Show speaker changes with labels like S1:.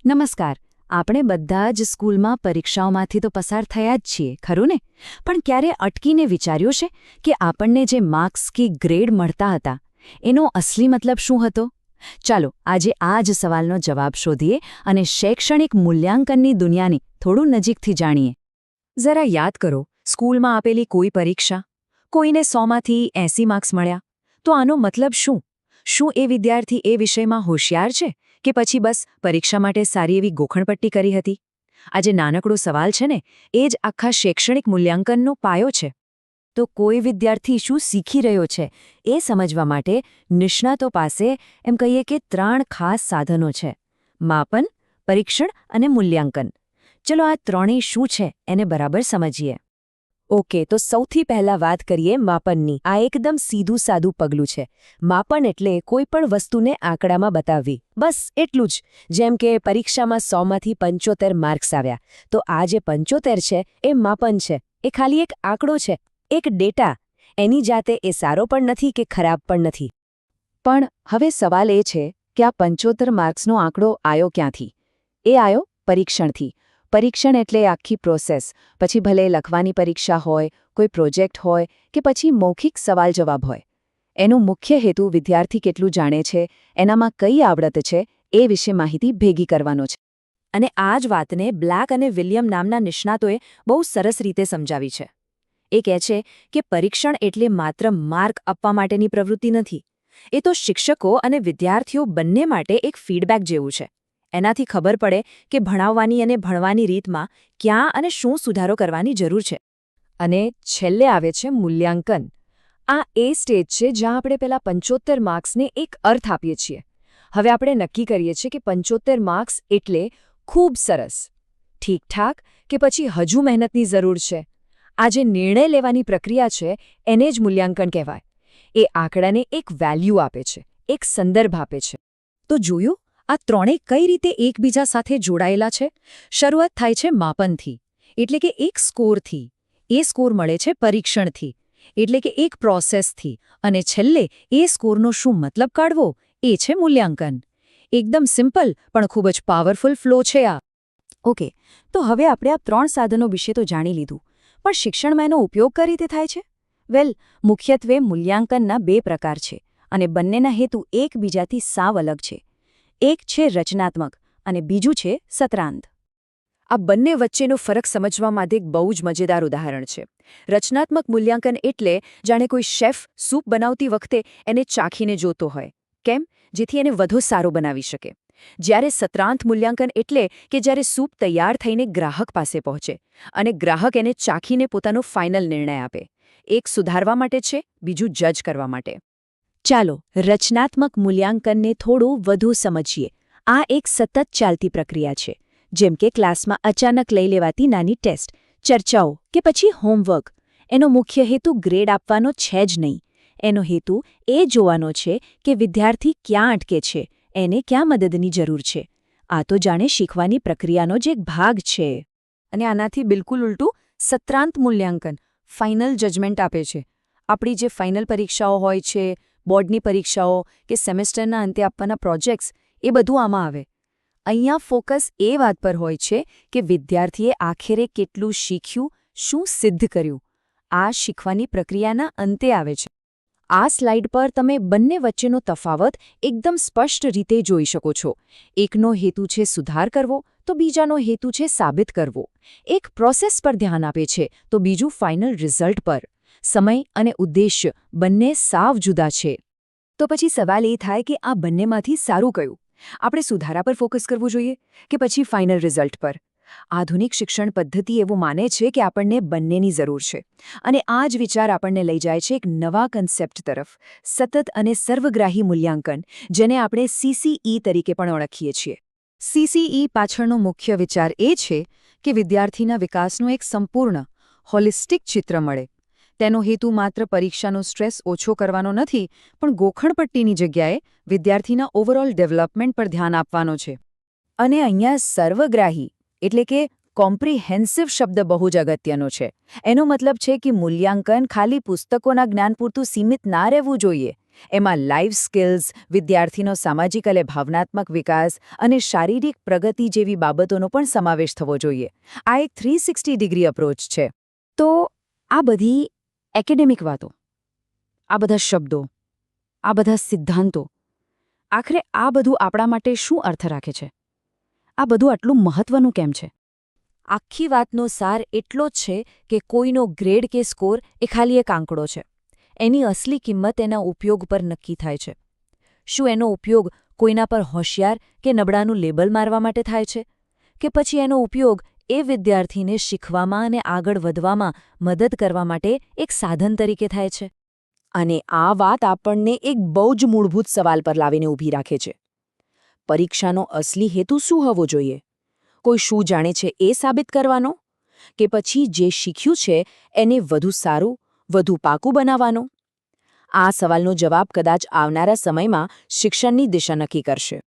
S1: નમસ્કાર. આપણે બધા જ સ્કૂલમાં પરીક્ષાઓમાંથી તો પસાર થયા જ છીએ, ખરું ને? પણ ક્યારે અટકીને વિચાર્યું છે કે આપણને જે માર્ક્સ કે ગ્રેડ મળતા હતા એનો અસલી મતલબ શું હતો? ચાલો આજે આ જ સવાલનો જવાબ શોધીએ અને શૈક્ષણિક મૂલ્યાંકનની દુનિયાની થોડું નજીકથી જાણીએ.
S2: જરા યાદ કરો, સ્કૂલમાં આપેલી કોઈ પરીક્ષા, કોઈને 100માંથી 80 માર્ક્સ મળ્યા, તો આનો મતલબ શું? શું એ વિદ્યાર્થી એ વિષયમાં હોશિયાર છે કે પછી બસ પરીક્ષા માટે સારી એવી ગોખણપટ્ટી કરી હતી? આ જે નાનકડો સવાલ છે ને, એ જ આખા શૈક્ષણિક મૂલ્યાંકનનો પાયો છે.
S1: તો કોઈ વિદ્યાર્થી શું શીખી રહ્યો છે એ સમજવા માટે નિષ્ણાતો પાસે એમ કહીએ કે 3 ખાસ સાધનો છે: માપન, પરીક્ષણ અને મૂલ્યાંકન. ચલો આ ત્રણેય શું છે એને બરાબર સમજીએ.
S2: ઓકે, તો સૌથી પહેલા વાત કરીએ માપનની. આ એકદમ સીધું સાદું પગલું છે. માપન એટલે કોઈ પણ વસ્તુને આંકડામાં બતાવવી, બસ એટલું જ. જેમ કે પરીક્ષામાં 100માંથી 75 માર્ક્સ આવ્યા, તો આ જે 75 છે એ માપન છે. એ ખાલી એક આંકડો છે, એક ડેટા. એની જાતે એ સારો પણ નથી કે ખરાબ પણ નથી. પણ હવે સવાલ એ છે કે આ 75 માર્ક્સનો આંકડો આવ્યો ક્યાંથી? એ આવ્યો પરીક્ષણથી. પરીક્ષણ એટલે આખી પ્રોસેસ. પછી ભલે લખવાની પરીક્ષા હોય, કોઈ પ્રોજેક્ટ હોય કે પછી મૌખિક સવાલ-જવાબ હોય. એનો મુખ્ય હેતુ વિદ્યાર્થી કેટલું જાણે છે, એનામાં કઈ આવડત છે, એ વિશે માહિતી ભેગી કરવાનો છે. અને આ જ વાતને બ્લેક અને વિલિયમ નામના નિષ્ણાતોએ બહુ સરસ રીતે સમજાવી છે. એ કહે છે કે પરીક્ષણ એટલે માત્ર માર્ક આપવા માટેની પ્રવૃત્તિ નથી. એ તો શિક્ષકો અને વિદ્યાર્થીઓ બંને માટે એક ફીડબેક જેવું છે. એનાથી ખબર પડે કે ભણાવવાની અને ભણવાની રીતમાં ક્યાં અને શું સુધારો કરવાની જરૂર છે. અને છેલ્લે આવે છે મૂલ્યાંકન. આ એ સ્ટેજ છે જ્યાં આપણે પેલા 75 માર્ક્સને એક અર્થ આપીએ છીએ. હવે આપણે નક્કી કરીએ છીએ કે 75 માર્ક્સ એટલે ખૂબ સરસ, ઠીકઠાક કે પછી હજુ મહેનતની જરૂર છે. આ જે નિર્ણય લેવાની પ્રક્રિયા છે એને જ મૂલ્યાંકન કહેવાય. એ આંકડાને એક વેલ્યુ આપે છે, એક સંદર્ભ આપે છે. તો જોયું, આ ત્રણેય કઈ રીતે એકબીજા સાથે જોડાયેલા છે? શરૂઆત થાય છે માપનથી, એટલે કે એક સ્કોરથી. એ સ્કોર મળે છે પરીક્ષણથી, એટલે કે એક પ્રોસેસથી. અને છેલ્લે એ સ્કોરનો શું મતલબ કાઢવો, એ છે મૂલ્યાંકન. એકદમ સિમ્પલ પણ ખૂબ જ પાવરફુલ ફ્લો છે આ. ઓકે, તો હવે આપણે આ 3 સાધનો વિશે તો જાણી લીધું, પણ શિક્ષણમાં એનો ઉપયોગ કઈ રીતે થાય છે? વેલ, મુખ્યત્વે મૂલ્યાંકનના 2 પ્રકાર છે અને બંનેના હેતુ એકબીજાથી સાવ અલગ છે. એક છે રચનાત્મક અને બીજું છે સત્રાંત. આ બંને વચ્ચેનો ફરક સમજવા માટે એક બહુ જ મજેદાર ઉદાહરણ છે. રચનાત્મક મૂલ્યાંકન એટલે જાણે કોઈ શેફ સૂપ બનાવતી વખતે એને ચાખીને જોતો હોય. કેમ? જેથી એને વધુ સારું બનાવી શકે. જ્યારે સત્રાંત મૂલ્યાંકન એટલે કે જ્યારે સૂપ તૈયાર થઈને ગ્રાહક પાસે પહોંચે અને ગ્રાહક એને ચાખીને પોતાનો ફાઇનલ નિર્ણય આપે. એક સુધારવા માટે છે, બીજું જજ કરવા માટે. ચાલો રચનાત્મક મૂલ્યાંકનને થોડું વધુ સમજીએ. આ એક સતત ચાલતી પ્રક્રિયા છે. જેમ કે ક્લાસમાં અચાનક લઈ લેવાતી નાની ટેસ્ટ, ચર્ચાઓ કે પછી હોમવર્ક. એનો મુખ્ય હેતુ ગ્રેડ આપવાનો છે જ નહીં. એનો હેતુ એ જોવાનો છે કે વિદ્યાર્થી ક્યાં અટકે છે, એને ક્યાં મદદની જરૂર છે. આ તો જાણે શીખવાની પ્રક્રિયાનો જ એક ભાગ છે. અને આનાથી બિલકુલ ઉલટું સત્રાંત મૂલ્યાંકન ફાઇનલ જજમેન્ટ આપે છે. આપણી જે ફાઇનલ પરીક્ષાઓ હોય છે, બોર્ડની પરીક્ષાઓ કે સેમેસ્ટરના અંતે આપવાના પ્રોજેક્ટ્સ, એ બધું આમાં આવે. અહીંયા ફોકસ એ વાત પર હોય છે કે વિદ્યાર્થીએ આખરે કેટલું શીખ્યું, શું સિદ્ધ કર્યું. આ શીખવાની પ્રક્રિયાના અંતે આવે છે. આ સ્લાઇડ પર તમે બંને વચ્ચેનો તફાવત એકદમ સ્પષ્ટ રીતે જોઈ શકો છો. એકનો હેતુ છે સુધાર કરવો, તો બીજાનો હેતુ છે સાબિત કરવો. એક પ્રોસેસ પર ધ્યાન આપે છે, તો બીજું ફાઇનલ રિઝલ્ટ પર. સમય અને ઉદ્દેશ્ય બંને સાવ જુદા છે. તો પછી સવાલ એ થાય કે આ બંનેમાંથી સારું કયું? આપણે સુધારા પર ફોકસ કરવું જોઈએ કે પછી ફાઇનલ રિઝલ્ટ પર? આધુનિક શિક્ષણ પદ્ધતિ એવું માને છે કે આપણને બંનેની જરૂર છે. અને આ જ વિચાર આપણને લઈ જાય છે એક નવા કન્સેપ્ટ તરફ, સતત અને સર્વગ્રાહી મૂલ્યાંકન, જેને આપણે CCE તરીકે પણ ઓળખીએ છીએ. CCE પાછળનો મુખ્ય વિચાર એ છે કે વિદ્યાર્થીના વિકાસનું એક સંપૂર્ણ, હોલિસ્ટિક ચિત્ર મળે. તેનો હેતુ માત્ર પરીક્ષાનો સ્ટ્રેસ ઓછો કરવાનો નથી, પણ ગોખણપટ્ટીની જગ્યાએ વિદ્યાર્થીના ઓવરઓલ ડેવલપમેન્ટ પર ધ્યાન આપવાનો છે. અને અહીંયા સર્વગ્રાહી એટલે કે કોમ્પ્રિહેન્સિવ શબ્દ બહુ જ અગત્યનો છે. એનો મતલબ છે કે મૂલ્યાંકન ખાલી પુસ્તકોના જ્ઞાન પૂરતું સીમિત ના રહેવું જોઈએ.
S1: એમાં લાઈફ સ્કિલ્સ, વિદ્યાર્થીનો સામાજિક અને ભાવનાત્મક વિકાસ અને શારીરિક પ્રગતિ જેવી બાબતોનો પણ સમાવેશ થવો જોઈએ. આ એક 360 ડિગ્રી અપ્રોચ છે. તો આ બધી એકેડેમિક વાતો, આ બધા શબ્દો, આ બધા સિદ્ધાંતો, આખરે આ બધું આપણા માટે શું અર્થ રાખે છે? આ બધું આટલું મહત્વનું કેમ છે?
S2: આખી વાતનો સાર એટલો જ છે કે કોઈનો ગ્રેડ કે સ્કોર એ ખાલી એક આંકડો છે. એની અસલી કિંમત એના ઉપયોગ પર નક્કી થાય છે. શું એનો ઉપયોગ કોઈના પર હોશિયાર કે નબળાનું લેબલ મારવા માટે થાય છે? કે પછી એનો ઉપયોગ એ વિદ્યાર્થીને શીખવામાં અને આગળ વધવામાં મદદ કરવા માટે એક સાધન તરીકે થાય છે? અને આ વાત આપણને એક બહુ જ મૂળભૂત સવાલ પર લાવીને ઊભી રાખે છે. પરીક્ષાનો અસલી હેતુ શું હોવો જોઈએ? કોઈ શું જાણે છે એ સાબિત કરવાનો? કે પછી જે શીખ્યું છે એને વધુ સારું, વધુ પાકું બનાવવાનો? આ સવાલનો જવાબ કદાચ આવનારા સમયમાં શિક્ષણની દિશા નક્કી કરશે.